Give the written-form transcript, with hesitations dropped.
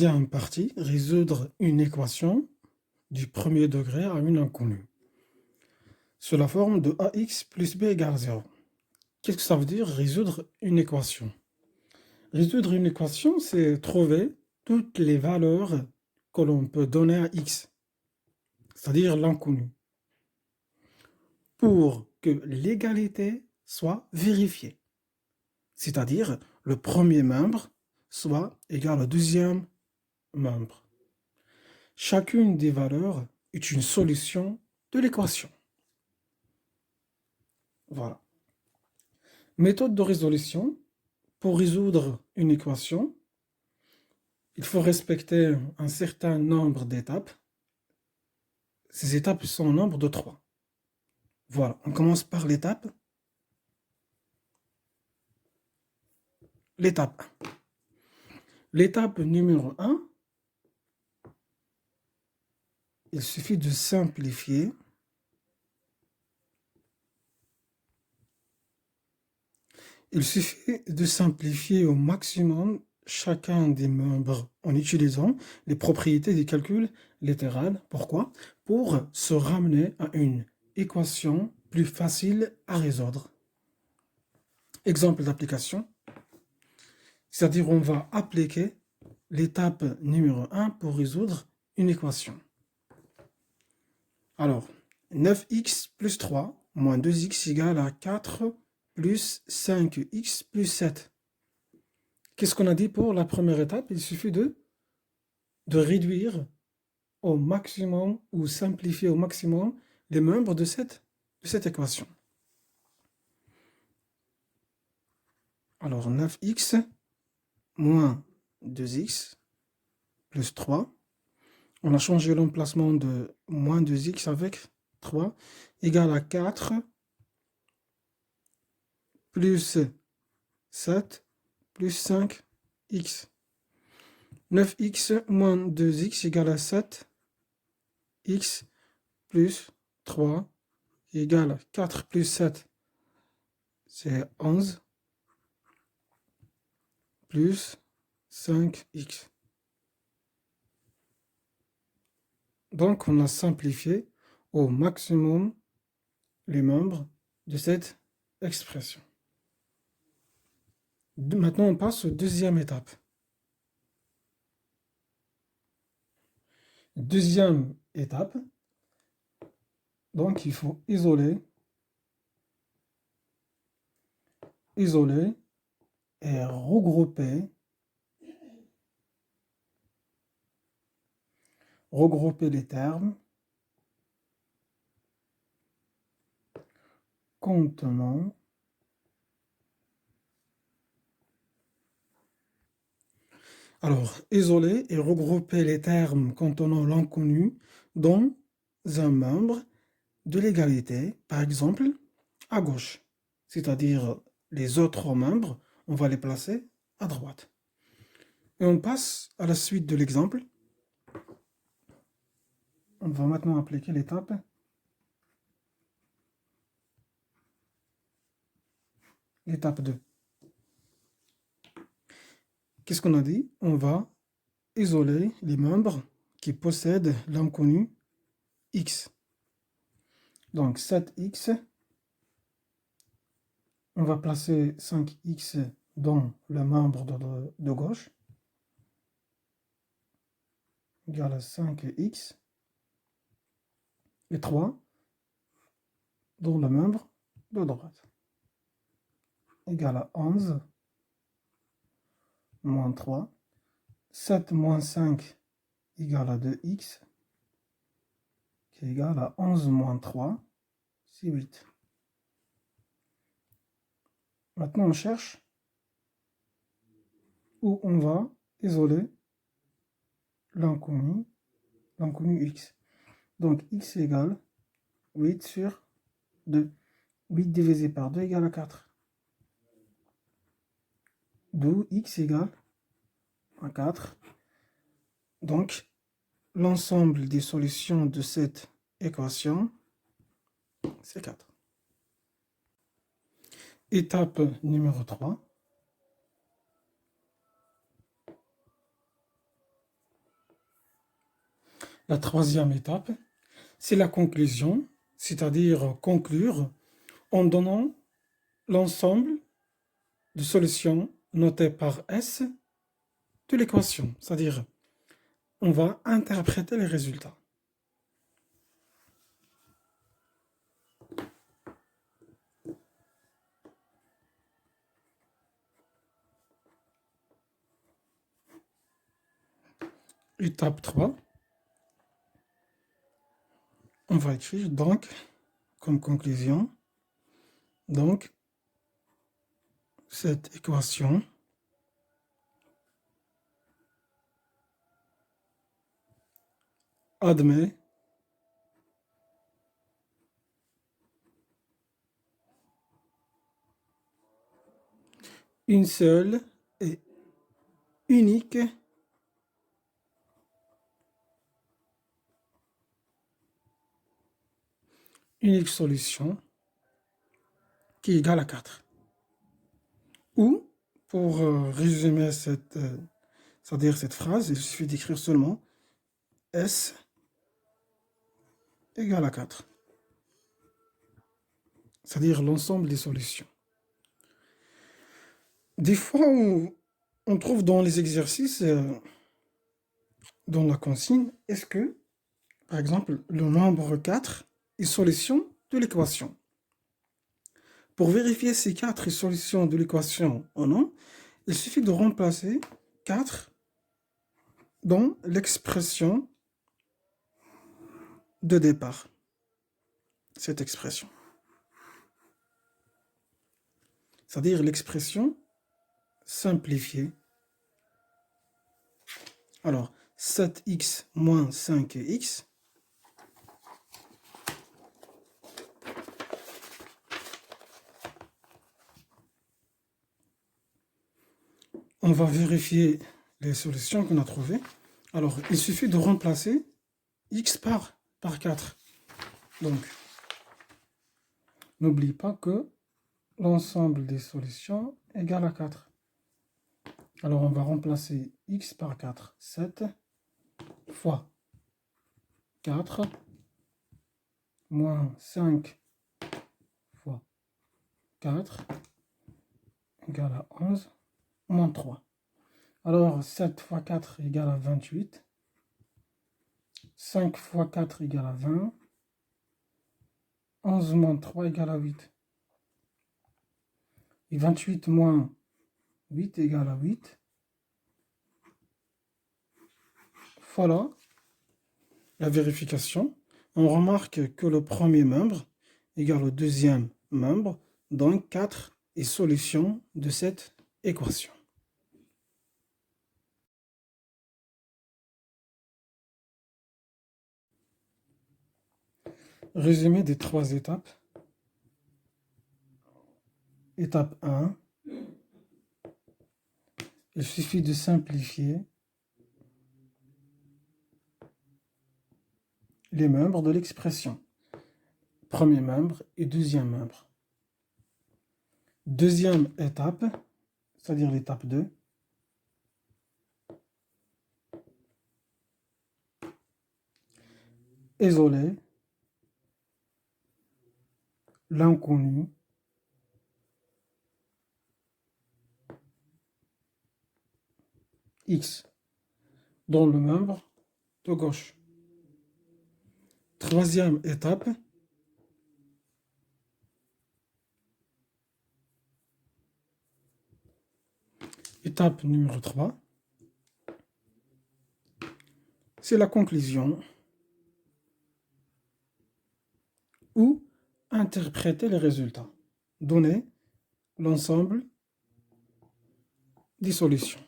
Deuxième partie, résoudre une équation du premier degré à une inconnue. Sous la forme de ax plus b égale 0. Qu'est-ce que ça veut dire résoudre une équation? Résoudre une équation, c'est trouver toutes les valeurs que l'on peut donner à x, c'est-à-dire l'inconnu, pour que l'égalité soit vérifiée. C'est-à-dire le premier membre soit égal au deuxième membre. Chacune des valeurs est une solution de l'équation. Voilà. Méthode de résolution. Pour résoudre une équation, il faut respecter un certain nombre d'étapes. Ces étapes sont au nombre de 3. Voilà, on commence par l'étape 1. L'étape numéro 1, il suffit de simplifier. Il suffit de simplifier au maximum chacun des membres en utilisant les propriétés des calculs littéral. Pourquoi? Pour se ramener à une équation plus facile à résoudre. Exemple d'application, c'est-à-dire on va appliquer l'étape numéro 1 pour résoudre une équation. Alors, 9x plus 3 moins 2x égale à 4 plus 5x plus 7. Qu'est-ce qu'on a dit pour la première étape? Il suffit de réduire au maximum ou simplifier au maximum les membres de cette équation. Alors, 9x moins 2x plus 3. On a changé l'emplacement de moins 2x avec 3 égale à 4 plus 7 plus 5x. 9x moins 2x égale à 7x plus 3 égale à 4 plus 7, c'est 11 plus 5x. Donc, on a simplifié au maximum les membres de cette expression. Maintenant, on passe aux deuxième étape. Deuxième étape, donc il faut isoler et regrouper les termes contenant isoler et regrouper les termes contenant l'inconnu dans un membre de l'égalité, par exemple, à gauche. C'est-à-dire les autres membres, on va les placer à droite. Et on passe à la suite de l'exemple. On va maintenant appliquer l'étape l'étape 2. Qu'est-ce qu'on a dit? On va isoler les membres qui possèdent l'inconnu x. Donc 7x, on va placer 5x dans le membre de gauche, égale à 5x, et 3 dans le membre de droite, égale à 11 moins 3, 7 moins 5 égale à 2x, qui est égal à 11 moins 3, c'est 8. Maintenant, on cherche où on va isoler l'inconnu x. Donc, x égale 8 sur 2. 8 divisé par 2 égale à 4. D'où x égale à 4. Donc, l'ensemble des solutions de cette équation, c'est 4. Étape numéro 3. La troisième étape, c'est la conclusion, c'est-à-dire conclure en donnant l'ensemble de solutions notées par S de l'équation, c'est-à-dire on va interpréter les résultats. Étape 3, on va écrire donc comme conclusion, donc cette équation admet une seule et unique solution qui est égale à 4. Ou, pour résumer c'est-à-dire cette phrase, il suffit d'écrire seulement S égale à 4. C'est-à-dire l'ensemble des solutions. Des fois, on trouve dans les exercices, dans la consigne, est-ce que, par exemple, le nombre 4 est solution de l'équation? Pour vérifier si 4 est solution de l'équation ou non, il suffit de remplacer 4 dans l'expression de départ. Cette expression. C'est-à-dire l'expression simplifiée. Alors, 7x moins 5x, on va vérifier les solutions qu'on a trouvées. Alors, il suffit de remplacer x par 4. Donc, n'oublie pas que l'ensemble des solutions est égal à 4. Alors, on va remplacer x par 4. 7 fois 4 moins 5 fois 4 égale à 11 moins 3. Alors, 7 fois 4 égale à 28. 5 fois 4 égale à 20. 11 moins 3 égale à 8. Et 28 moins 8 égale à 8. Voilà la vérification. On remarque que le premier membre égale au deuxième membre, donc 4 est solution de cette équation. Résumé des 3 étapes. Étape 1. Il suffit de simplifier les membres de l'expression. Premier membre et deuxième membre. Deuxième étape, c'est-à-dire l'étape 2. Isoler l'inconnu x dans le membre de gauche. Troisième étape, étape numéro 3, c'est la conclusion ou interpréter les résultats, donner l'ensemble des solutions.